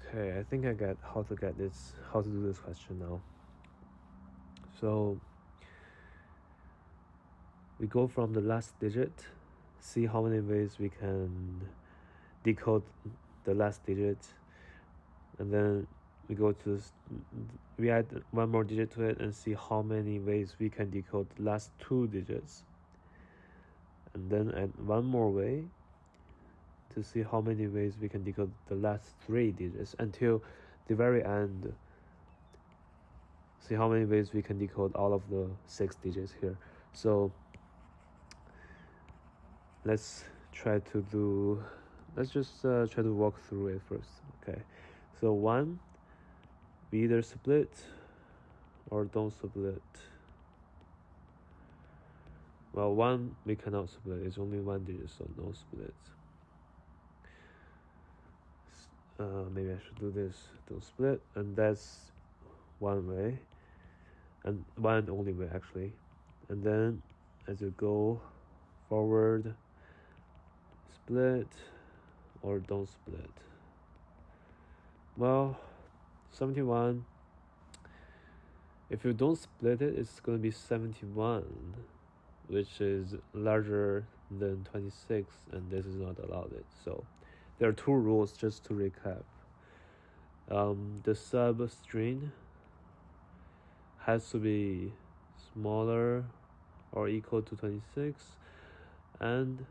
Okay, I think I get how to do this question now. So we go from the last digit, see how many ways we can decode the last digit, and then we add one more digit to it and see how many ways we can decode the last two digits, and then add one more way to see how many ways we can decode the last three digits until the very end. See how many ways we can decode all of the 6 digits here. So let's just try to walk through it first. Okay, so 1, we either split or don't split. Well, 1 we cannot split, it's only 1 digit, so no split. Maybe I should do this, don't split, and that's one way, and one only way actually. And then as you go forward, split or don't split. Well, 71, if you don't split it, it's going to be 71, which is larger than 26, and this is not allowed. So there are 2 rules just to recap. The substring has to be smaller or equal to 26, and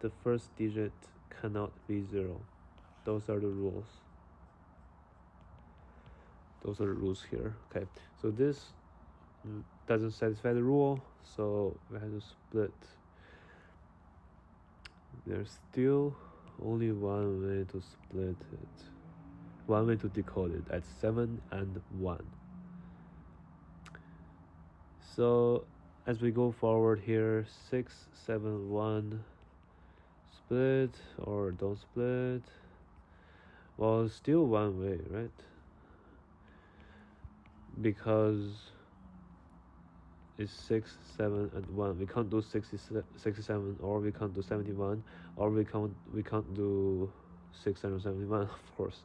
the first digit cannot be 0. Those are the rules. Those are the rules here. Okay, so this doesn't satisfy the rule, so we have to split. There's still only one way to split it, one way to decode it, at 7 and 1. So as we go forward here, 6, 7, 1, split or don't split. Well, still one way, right? Because it's 6, 7, and 1. We can't do 67, or we can't do 71, or we can't do 671, of course.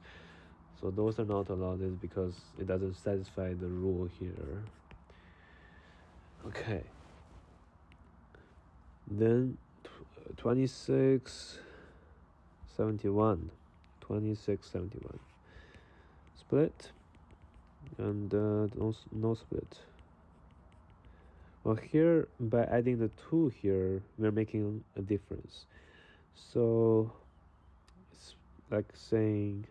So those are not allowed because it doesn't satisfy the rule here. Okay. Then 26, 71. 26, 71. Split and no split. Well, here by adding the 2 here, we're making a difference. So it's like saying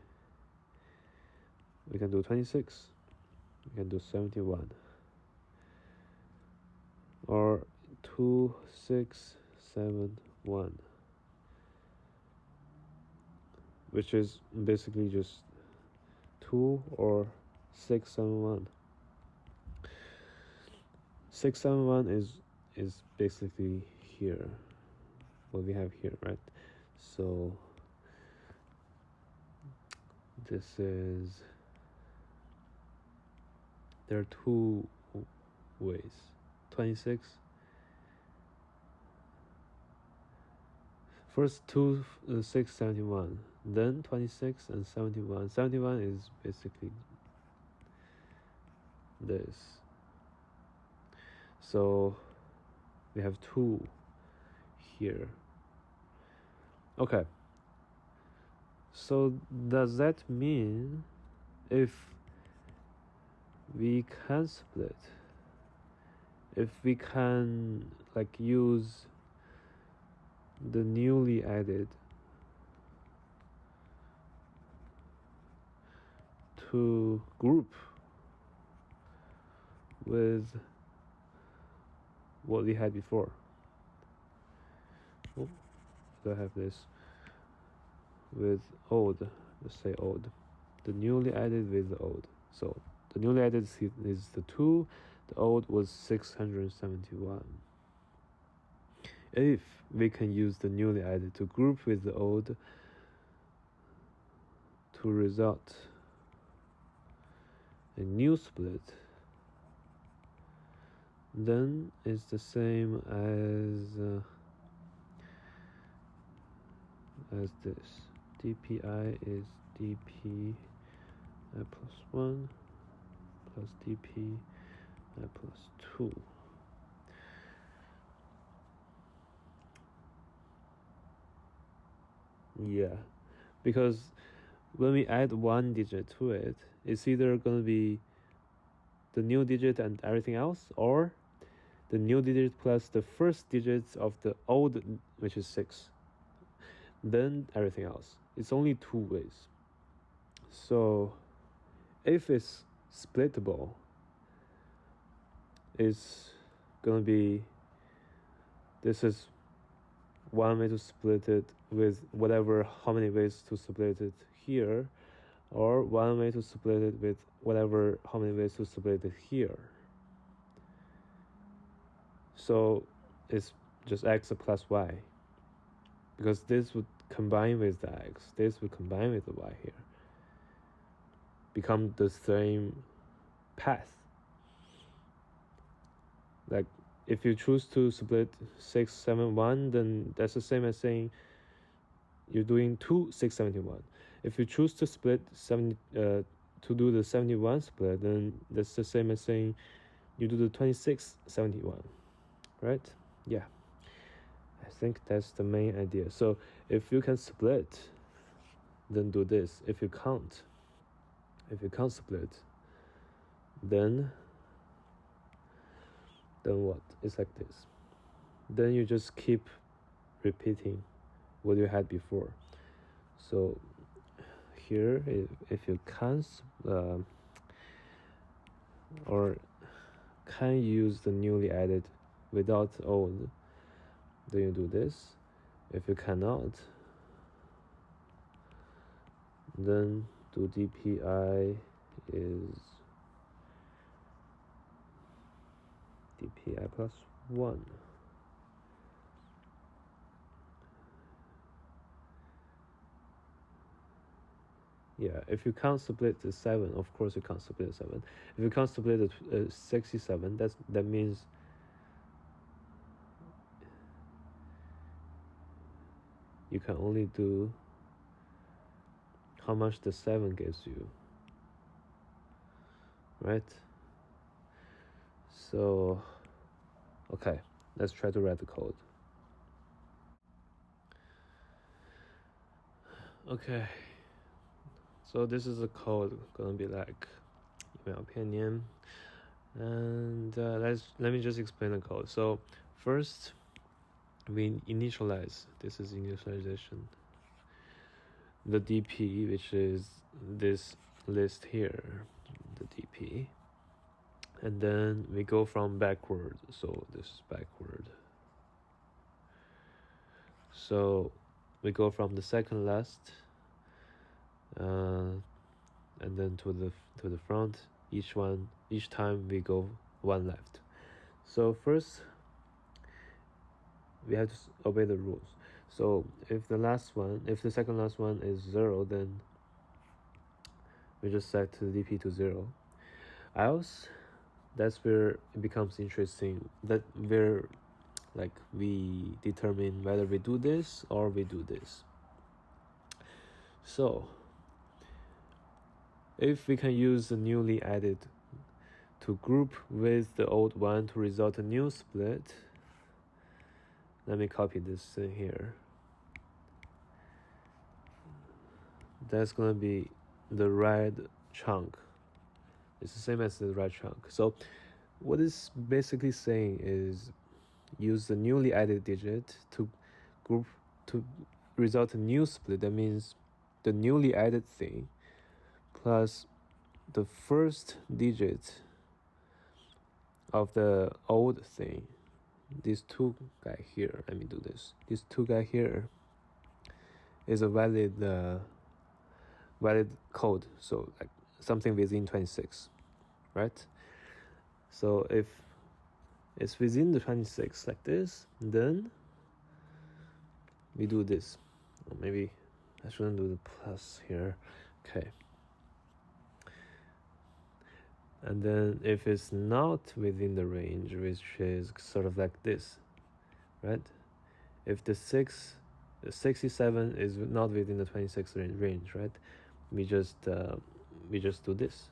we can do 26, we can do 71, or 2, 6, 7, 1, which is basically just 2 or 6, 7, 1. 6, 7, 1 is basically here, what we have here, right? So this is, there are 2 ways. 26, first 2, 6, 71, then 26 and 71. 71 is basically this. So we have 2 here. Okay, so does that mean if we can split, if we can like use the newly added to group with what we had before? Oh, I have this with old, let's say old, the newly added with the old. So the newly added is the 2, the old was 671. If we can use the newly added to group with the old to result a new split, then it's the same as this. DPI is dp I plus 1 plus dp I plus 2. Yeah, because when we add one digit to it, it's either going to be the new digit and everything else, or the new digit plus the first digit of the old, which is 6, then everything else. It's only two ways. So if it's splittable, it's gonna be, this is one way to split it with whatever, how many ways to split it here, or one way to split it with whatever, how many ways to split it here. So it's just x plus y, because this would combine with the x, this would combine with the y here, become the same path. Like if you choose to split 6, 7, 1, then that's the same as saying you're doing 2, 6, 71. If you choose to split 70, to do the 71 split, then that's the same as saying you do the 26, 71, right? Yeah, I think that's the main idea. So if you can split, then do this. If you can't split, then what? It's like this. Then you just keep repeating what you had before. So here, if you can't or can use the newly added without old, then you do this. If you cannot, then do dpi is dpi plus 1. Yeah, if you can't split the 7, of course you can't split the 7. If you can't split the 67, that means you can only do how much the 7 gives you, right? So, okay, let's try to write the code. Okay, so this is the code gonna be like, in my opinion, and let me just explain the code. So first, we initialize. This is initialization. The dp, which is this list here, the dp, and then we go from backward. So this is backward. So we go from the second last, and then to the front. Each time we go one left. So first, we have to obey the rules. So if the second last one is 0, then we just set the dp to 0. Else, that's where it becomes interesting. That where we determine whether we do this or we do this. So if we can use the newly added to group with the old one to result a new split, let me copy this in here. That's gonna be the right chunk. It's the same as the right chunk. So what it's basically saying is use the newly added digit to group to result a new split. That means the newly added thing plus the first digit of the old thing. These two guy here, let me do this. These two guy here is a valid code. So like something within 26, right? So if it's within the 26 like this, then we do this. Or maybe I shouldn't do the plus here. Okay. And then if it's not within the range, which is sort of like this, right? If the 67 is not within the 26 range, right? we just do this.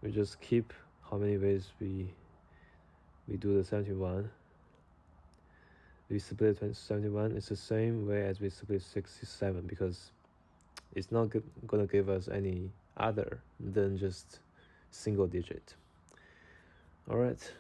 We just keep how many ways we do the 71. We split 71. It's the same way as we split 67, because it's not gonna give us any other than just single digit. All right.